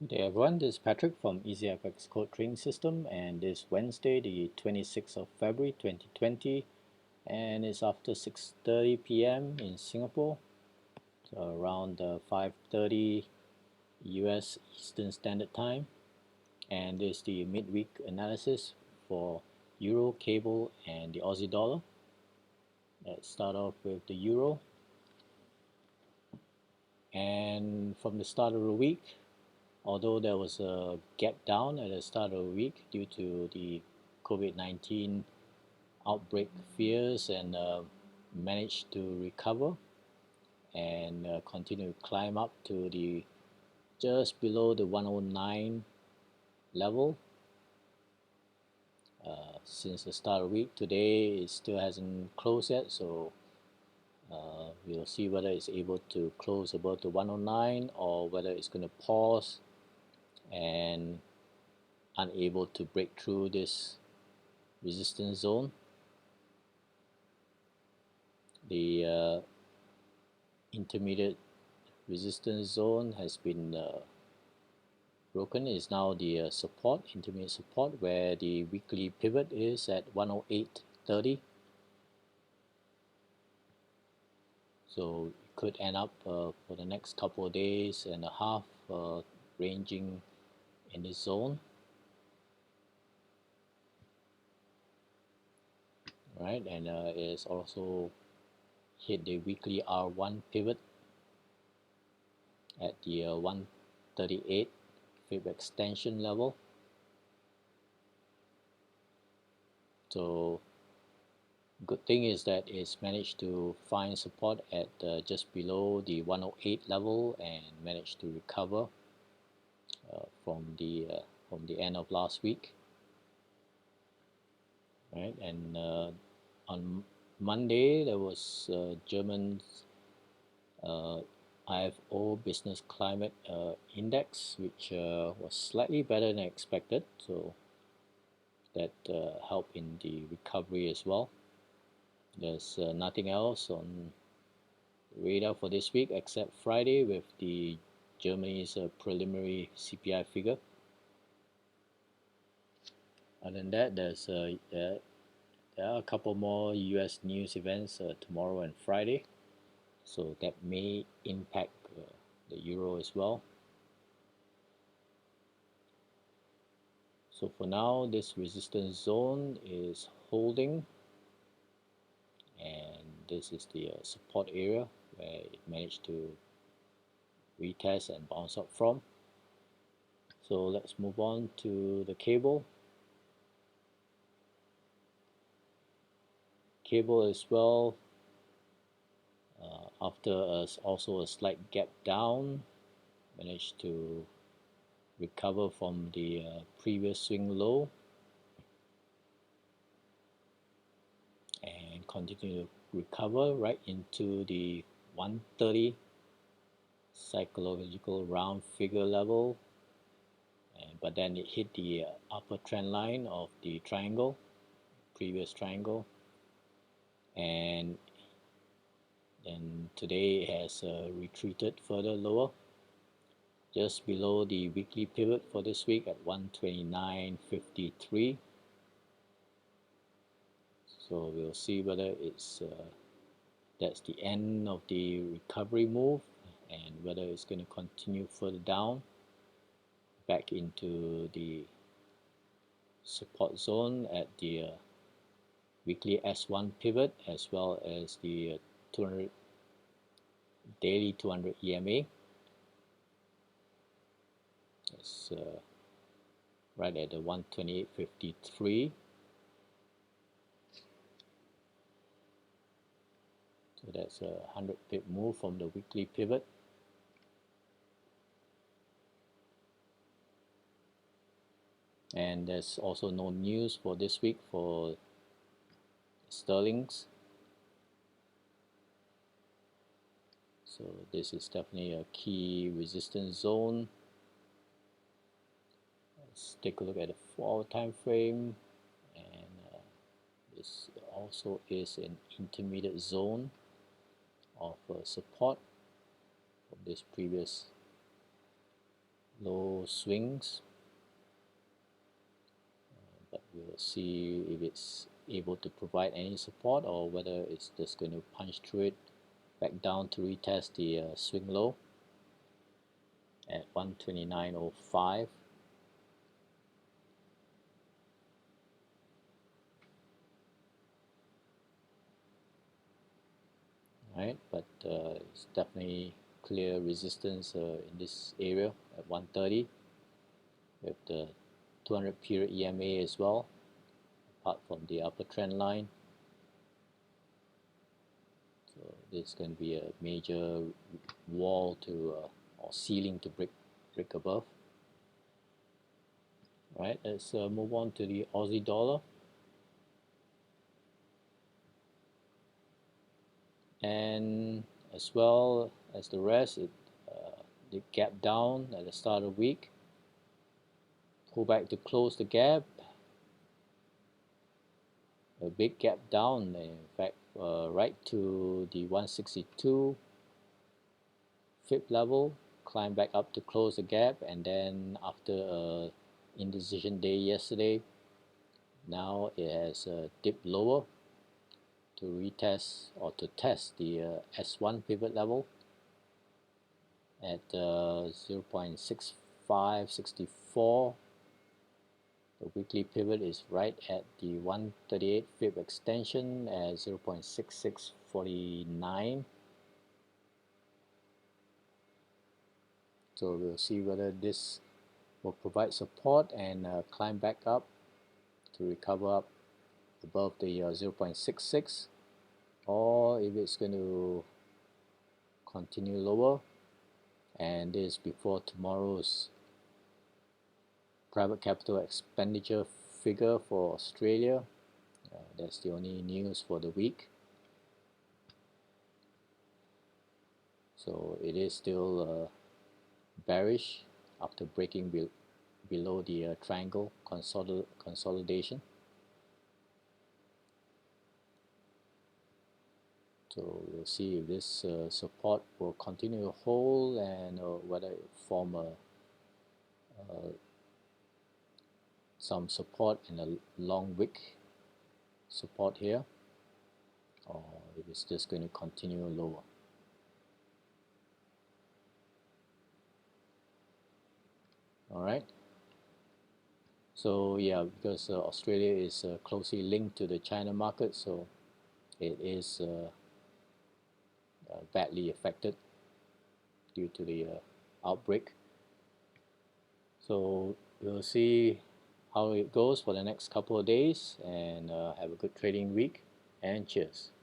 Good day everyone, this is Patrick from EasyFX Code Trading System, and this Wednesday the 26th of February 2020, and it's after 6:30 p.m. in Singapore, so around 5:30 US Eastern Standard Time, and this is the midweek analysis for Euro, Cable and the Aussie dollar. Let's start off with the Euro, and from the start of the week, although there was a gap down at the start of the week due to the COVID-19 outbreak fears, and managed to recover and continue to climb up to the just below the 109 level since the start of the week. Today it still hasn't closed yet, so we'll see whether it's able to close above the 109 or whether it's going to pause and unable to break through this resistance zone. The intermediate resistance zone has been broken. Is now the support, intermediate support, where the weekly pivot is at 108.30. So it could end up for the next couple of days and a half ranging in this zone. Right, and it's also hit the weekly R1 pivot at the 138 fib extension level. So good thing is that it's managed to find support at just below the 108 level and managed to recover from the end of last week. Right, and on Monday there was German IFO Business Climate Index, which was slightly better than expected, so that helped in the recovery as well. There's nothing else on the radar for this week except Friday with the Germany's preliminary CPI figure. Other than that, there are a couple more US news events tomorrow and Friday, so that may impact the euro as well. So for now, this resistance zone is holding, and this is the support area where it managed to retest and bounce up from. So let's move on to the cable. Cable as well, after also a slight gap down, managed to recover from the previous swing low and continue to recover right into the 130 psychological round figure level, but then it hit the upper trend line of the triangle, previous triangle, and then today it has retreated further lower just below the weekly pivot for this week at 129.53. So we'll see whether it's that's the end of the recovery move, and whether it's going to continue further down back into the support zone at the weekly S1 pivot, as well as the 200 daily 200 EMA. It's right at the 128.53. So that's a 100 pip move from the weekly pivot. And there's also no news for this week for sterlings. So this is definitely a key resistance zone. Let's take a look at the 4-hour time frame, and this also is an intermediate zone of support from this previous low swings, but we'll see if it's able to provide any support or whether it's just going to punch through it back down to retest the swing low at 129.05. Right, but it's definitely clear resistance in this area at 130 with the 200 period EMA as well, apart from the upper trend line. So this is going to be a major wall to or ceiling to break above. Right, let's move on to the Aussie dollar. And as well as the rest, it gap down at the start of the week, pull back to close the gap, a big gap down, in fact right to the 162 Fib level, climb back up to close the gap, and then after a indecision day yesterday, now it has dipped lower to retest or to test the S1 pivot level at 0.6564. The weekly pivot is right at the 138 Fib extension at 0.6649. So we'll see whether this will provide support and climb back up to recover up above the 0.66, or if it's going to continue lower, and this before tomorrow's private capital expenditure figure for Australia. That's the only news for the week. So it is still bearish after breaking below the triangle consolidation. So we'll see if this support will continue to hold, and whether it form some support in a long wick support here, or if it's just going to continue lower. Alright, so yeah, because Australia is closely linked to the China market, so it is badly affected due to the outbreak. So we'll see how it goes for the next couple of days, and have a good trading week, and cheers.